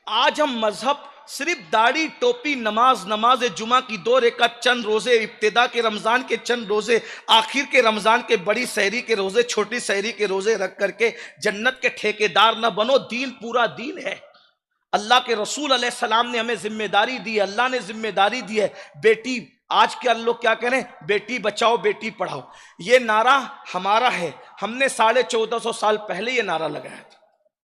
آج ہم مذہب صرف داڑھی ٹوپی نماز جمعہ کی 2 رکعت چند روزے ابتدا کے رمضان کے چند روزے آخر کے رمضان کے بڑی سحری کے روزے چھوٹی سحری کے روزے رکھ کر کے جنت کے ٹھیکیدار نہ بنو. دین پورا دین ہے. اللہ کے رسول علیہ السلام نے ہمیں ذمہ داری دی ہے, اللہ نے ذمہ داری دی ہے. بیٹی آج کے لوگ کیا کہہ رہے ہیں, بیٹی بچاؤ بیٹی پڑھاؤ. یہ نعرہ ہمارا ہے, ہم نے 1450 سال پہلے یہ نعرہ لگایا تھا.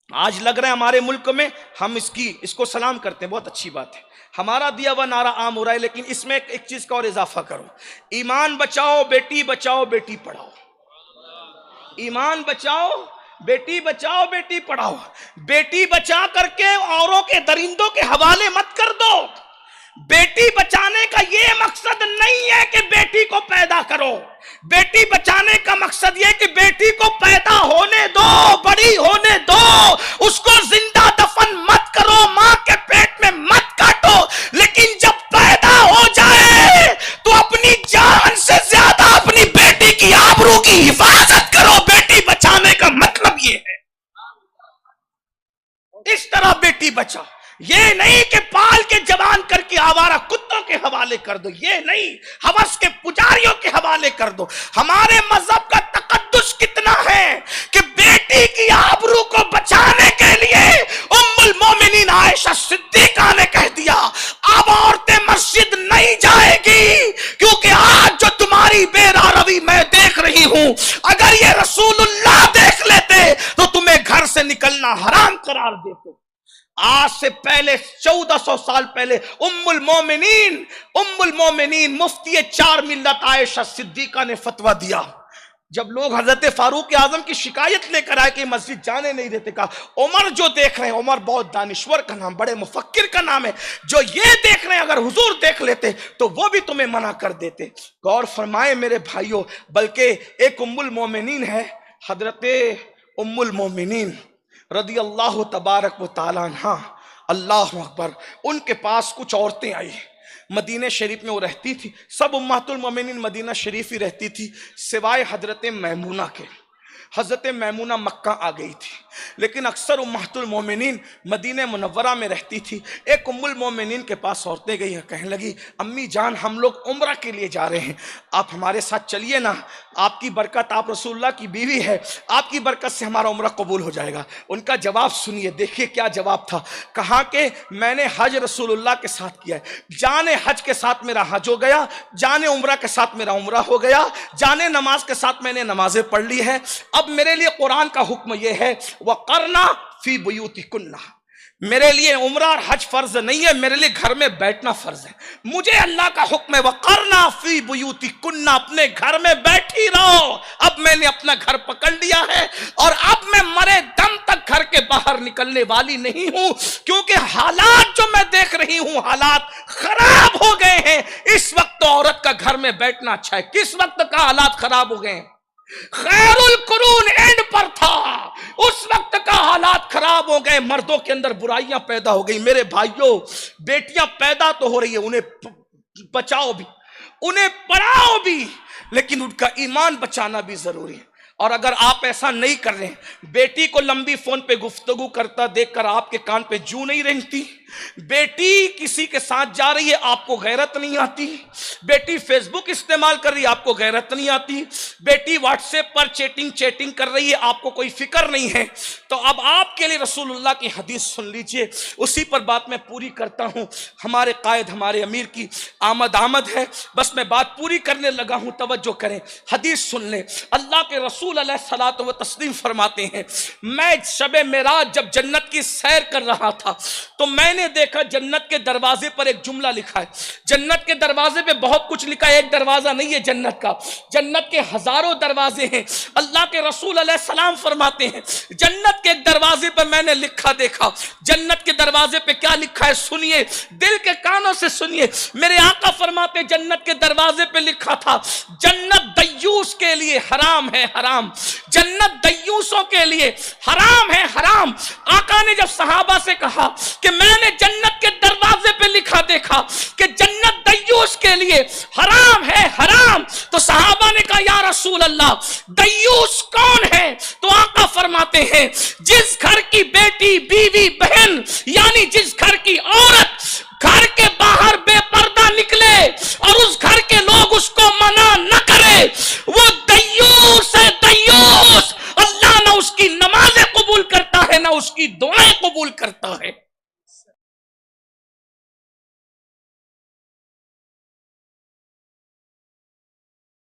آج لگ رہا ہے ہمارے ملک میں ہم اس کو سلام کرتے ہیں, بہت اچھی بات ہے. ہمارا دیا ہوا نعرہ عام ہو رہا ہے, لیکن اس میں ایک چیز کا اور اضافہ کرو. ایمان بچاؤ بیٹی پڑھاؤ. ایمان بچاؤ بیٹی پڑھاؤ. بیٹی بچا کر کے اوروں کے درندوں کے حوالے مت کر دو. بیٹی بچانے کا یہ مقصد نہیں ہے کہ بیٹی کو پیدا کرو. بیٹی بچانے کا مقصد یہ کہ بیٹی کو پیدا ہونے دو, بڑی ہونے دو, اس کو زندہ دفن مت کرو, ماں کے پیٹ میں مت کاٹو. لیکن جب پیدا ہو جائے تو اپنی جان سے زیادہ اپنی بیٹی کی آبرو کی حفاظت کرو. بیٹی بچانے کا مطلب یہ ہے. اس طرح بیٹی بچاؤ. یہ نہیں کہ پال کے جوان کر کے آوارہ کتوں کے حوالے کر دو, یہ نہیں ہوس کے پجاریوں کے حوالے کر دو. ہمارے مذہب کا تقدس کتنا ہے کہ بیٹی کی آبرو کو بچانے کے لیے ام المومنین عائشہ صدیقہ نے کہہ دیا اب عورتیں مسجد نہیں جائے گی, کیونکہ آج جو تمہاری بے روی میں دیکھ رہی ہوں, اگر یہ رسول اللہ دیکھ لیتے تو تمہیں گھر سے نکلنا حرام قرار دیتے. آج سے پہلے 1400 سال پہلے ام المومنین مفتی 4 ملت عائشہ صدیقہ نے فتویٰ دیا. جب لوگ حضرت فاروق اعظم کی شکایت لے کر آئے کہ مسجد جانے نہیں دیتے, کہا عمر جو دیکھ رہے ہیں, عمر بہت دانشور کا نام, بڑے مفکر کا نام ہے, جو یہ دیکھ رہے ہیں اگر حضور دیکھ لیتے تو وہ بھی تمہیں منع کر دیتے. غور فرمائے میرے بھائیوں, بلکہ ایک ام المومنین ہے حضرت ام المومنین رضی اللہ تبارک و تعالیٰ عنہ, اللہ اکبر. ان کے پاس کچھ عورتیں آئی, مدینہ شریف میں وہ رہتی تھی. سب امہات المومنین مدینہ شریف ہی رہتی تھی سوائے حضرت میمونہ کے. حضرت میمونہ مکہ آ گئی تھی, لیکن اکثر امہات المومنین مدینہ منورہ میں رہتی تھی. ایک ام المومنین کے پاس عورتیں گئی, کہنے لگی امی جان ہم لوگ عمرہ کے لیے جا رہے ہیں, آپ ہمارے ساتھ چلیے نا, آپ کی برکت, آپ رسول اللہ کی بیوی ہے, آپ کی برکت سے ہمارا عمرہ قبول ہو جائے گا. ان کا جواب سنیے, دیکھیے کیا جواب تھا. کہا کہ میں نے حج رسول اللہ کے ساتھ کیا ہے, جانے حج کے ساتھ میرا حج ہو گیا, جانے عمرہ کے ساتھ میرا عمرہ ہو گیا, جانے نماز کے ساتھ میں نے نمازیں پڑھ لی ہے. اب میرے لیے قرآن کا حکم یہ ہے وَقَرْنَا فِي بُيُوتِكُنَّ, میرے لیے عمرہ اور حج فرض نہیں ہے, میرے لیے گھر میں بیٹھنا فرض ہے. مجھے اللہ کا حکم ہے وَقَرْنَا فِي بُيُوتِكُنَّ, اپنے گھر میں بیٹھی رہو. اب میں نے اپنا گھر پکڑ لیا ہے اور اب میں مرے دم تک گھر کے باہر نکلنے والی نہیں ہوں, کیونکہ حالات جو میں دیکھ رہی ہوں حالات خراب ہو گئے ہیں. اس وقت عورت کا گھر میں بیٹھنا اچھا ہے. کس وقت کا حالات خراب ہو گئے ہیں؟ خیر القرون اینڈ پر تھا, اس وقت کا حالات خراب ہو گئے, مردوں کے اندر برائیاں پیدا ہو گئی. میرے بھائیوں, بیٹیاں پیدا تو ہو رہی ہیں, انہیں بچاؤ بھی, انہیں پڑھاؤ بھی, لیکن ان کا ایمان بچانا بھی ضروری ہے. اور اگر آپ ایسا نہیں کر رہے ہیں, بیٹی کو لمبی فون پہ گفتگو کرتا دیکھ کر آپ کے کان پہ جوں نہیں رینگتی, بیٹی کسی کے ساتھ جا رہی ہے آپ کو غیرت نہیں آتی, بیٹی فیس بک استعمال کر رہی ہے آپ کو غیرت نہیں آتی, بیٹی واٹس ایپ پر چیٹنگ کر رہی ہے آپ کو کوئی فکر نہیں ہے, تو اب آپ کے لیے رسول اللہ کی حدیث سن لیجئے, اسی پر بات میں پوری کرتا ہوں. ہمارے قائد ہمارے امیر کی آمد ہے, بس میں بات پوری کرنے لگا ہوں, توجہ کریں, حدیث سن لیں. اللہ کے رسول علیہ الصلوۃ والتسلیم فرماتے ہیں میں شب معراج جب جنت کی سیر کر رہا تھا تو میں نے دیکھا جنت کے دروازے پر ایک جملہ لکھا ہے. جنت کے دروازے پہ بہت کچھ لکھا ہے, ایک دروازہ نہیں ہے جنت کا, جنت کے ہزاروں دروازے ہیں. اللہ کے رسول علیہ السلام فرماتے ہیں جنت کے ایک دروازے پر میں نے لکھا دیکھا. جنت کے دروازے پہ کیا لکھا ہے سنیے, دل کے کانوں سے سنیے. میرے آقا فرماتے جنت کے دروازے پہ لکھا تھا جنت دیوس کے لیے حرام ہے, حرام, جنت دیوسوں کے لیے حرام ہے, حرام. آقا نے جب صحابہ سے کہا کہ میں نے جنت کے دروازے پہ لکھا دیکھا کہ جنت دیوس دیوس کے لیے حرام ہے حرام. تو صحابہ نے کہا یا رسول اللہ دیوس کون ہے؟ تو آقا فرماتے ہیں جس گھر کی بیٹی بیوی بہن یعنی جس گھر کی عورت گھر کے باہر بے پردہ نکلے اور اس گھر کے لوگ اس کو منع نہ کرے وہ دیوس ہے دیوس. اللہ نہ اس کی نمازیں قبول کرتا ہے نہ اس کی دعائیں قبول کرتا ہے.